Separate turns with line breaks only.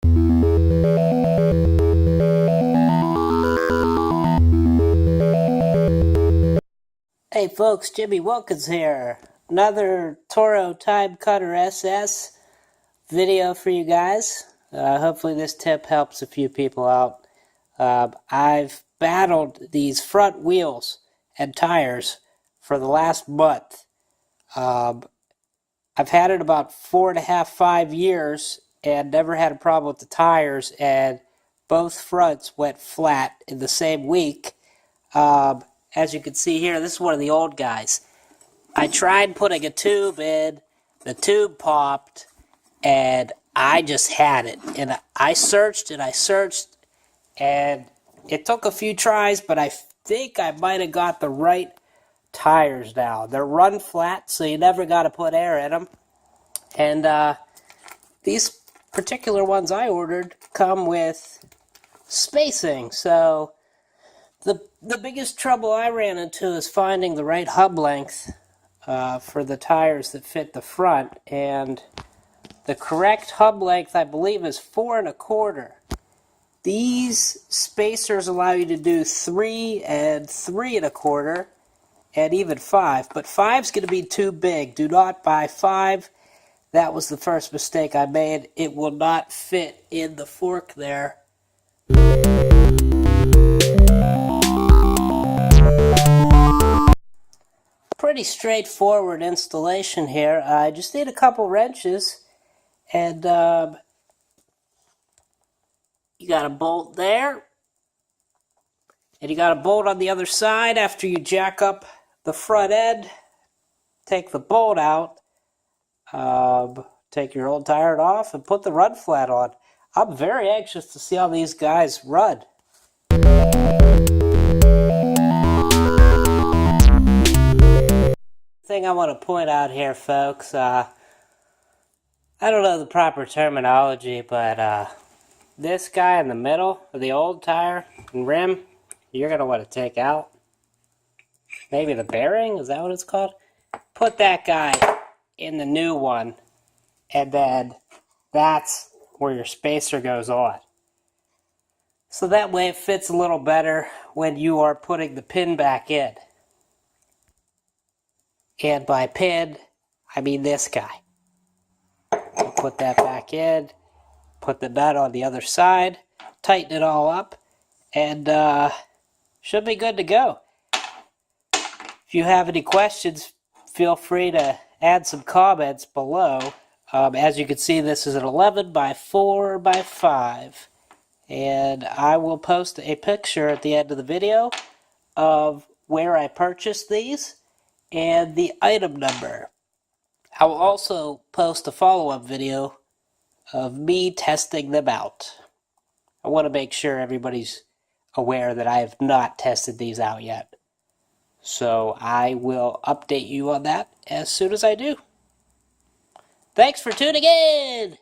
Hey folks, Jimmy Wilkins here. Another Toro Timecutter SS video for you guys. Hopefully this tip helps a few people out. I've battled these front wheels and tires for the last month. I've had it about 4.5, 5 years and never had a problem with the tires, and both fronts went flat in the same week. As you can see here, this is one of the old guys. I tried putting a tube in, the tube popped, and I just had it. And I searched and I searched, and it took a few tries, but I think I might have got the right tires now. They're run flat, so you never got to put air in them. And these particular ones I ordered come with spacing, so the biggest trouble I ran into is finding the right hub length for the tires that fit the front, and the correct hub length I believe is 4 1/4. These spacers allow you to do 3 and 3 1/4 and even 5, but 5's going to be too big. Do not buy 5. That was the first mistake I made. It will not fit in the fork there. Pretty straightforward installation here. I just need a couple wrenches, and you got a bolt there, and you got a bolt on the other side. After you jack up the front end, take the bolt out, take your old tire off, and put the run flat on. I'm very anxious to see how these guys run. Thing I want to point out here, folks, I don't know the proper terminology, but this guy in the middle of the old tire and rim, you're going to want to take out. Maybe the bearing, is that what it's called? Put that guy in the new one, and then that's where your spacer goes on. So that way it fits a little better when you are putting the pin back in. And by pin, I mean this guy. Put that back in, put the nut on the other side, tighten it all up, and should be good to go. If you have any questions, feel free to add some comments below. As you can see, this is an 11 by 4 by 5. And I will post a picture at the end of the video of where I purchased these and the item number. I will also post a follow-up video of me testing them out. I want to make sure everybody's aware that I have not tested these out yet. So I will update you on that as soon as I do. Thanks for tuning in!